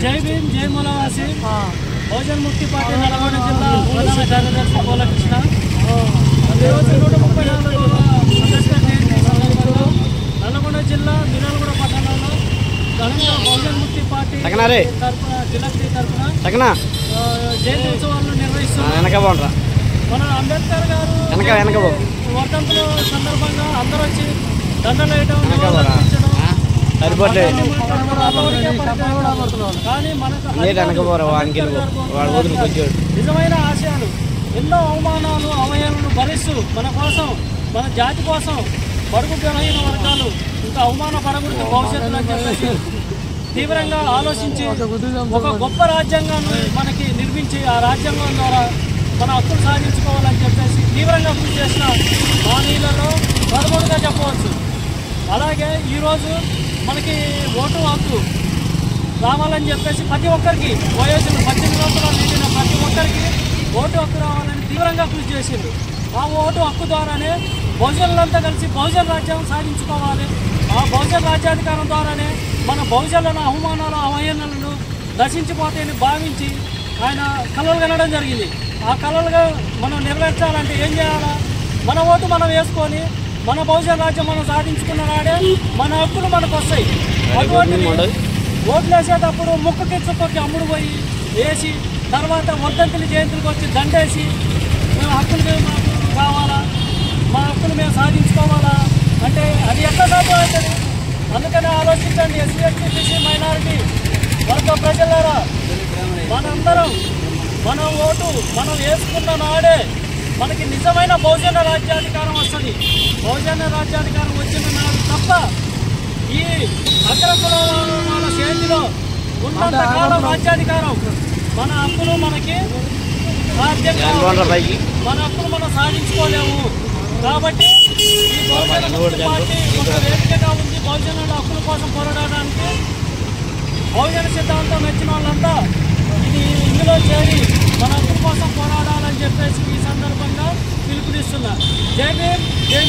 జై భీమ్ జై మూలవాసి బహుజన్ ముక్తి పార్టీ నల్గొండ జిల్లా ప్రధాన కార్యదర్శి గోలకృష్ణ ఈరోజు 134వ అంబేద్కర్ జయంతి సందర్భంగా నల్గొండ జిల్లా మిర్యాలగూడ పట్టణంలో ఘనంగా బహుజన్ ముక్తి పార్టీ తరఫున జిల్లాశ్రీ తరఫున జయంతి ఉత్సవాలను నిర్వహిస్తున్నారు. మన అంబేద్కర్ గారు వర్ధంతుల సందర్భంగా అందరూ వచ్చి దండలు వేయడం కానీ నిజమైన ఆశయాలు ఎన్నో అవమానాలు అవహేళనలు భరిస్తూ మన కోసం మన జాతి కోసం బడుగు బలహీన వర్గాలు ఇంకా అవమానపడకూడదు భవిష్యత్తులో చెప్పేసి తీవ్రంగా ఆలోచించి ఒక గొప్ప రాజ్యాంగాన్ని మనకి నిర్మించి ఆ రాజ్యాంగం ద్వారా మన హక్కులు సాధించుకోవాలని చెప్పేసి తీవ్రంగా కృషి చేసిన హామీలలో ప్రథముడిగా చెప్పవచ్చు. అలాగే ఈరోజు మనకి ఓటు హక్కు రావాలని చెప్పేసి ప్రతి ఒక్కరికి వయసు 18 సంవత్సరాలు నిండిన ప్రతి ఒక్కరికి ఓటు హక్కు రావాలని తీవ్రంగా కృషి చేసింది. ఆ ఓటు హక్కు ద్వారానే బహుజనులంతా కలిసి బహుజన రాజ్యం సాధించుకోవాలి. ఆ బహుజన రాజ్యాధికారం ద్వారానే మన బహుజనులను అవమానాలు అవహేళనలను నశించిపోతాయని భావించి ఆయన కలలు కనడం జరిగింది. ఆ కలలుగా మనం నెరవేర్చాలంటే ఏం చేయాలా? మన ఓటు మనం వేసుకొని మన బహుజన రాజ్యం మనం సాధించుకున్న నాడే మన హక్కులు మనకు వస్తాయి. అటువంటిది ఓట్లు వేసేటప్పుడు ముక్కకి చుక్కకి అమ్ముడు పోయి వేసి తర్వాత వర్ధంతుల జయంతులకు వచ్చి దండేసి మేము హక్కులు కావాలా, మా హక్కులు మేము సాధించుకోవాలా అంటే అది ఎట్లా సాధ్యం అవుతుంది? అందుకనే ఆలోచించండి. ఎస్సీ ఎస్టీ బీసీ మైనారిటీ వర్గ ప్రజలారా, మనందరం మన ఓటు మనం వేసుకున్న నాడే మనకి నిజమైన బహుజన రాజ్యాధికారం వస్తుంది. బహుజన రాజ్యాధికారం వచ్చిన నాడు తప్ప ఈ అగ్రకుల చేతిలో ఉన్నంత కాలం రాజ్యాధికారం మన హక్కులు మనకి మన హక్కులు మనం సాధించుకోలేము. కాబట్టి ఈ బహుజన పార్టీ ఒక వేదికగా ఉంది బహుజనుల హక్కుల కోసం పోరాడడానికి. బహుజన సిద్ధాంతం నచ్చిన వాళ్ళంతా ఇందులో చేరి మన హక్కుల కోసం పోరాడాలని చెప్పేసి ఈ సందర్భంగా పిలుపునిస్తున్నారు. జై భీమ్ జై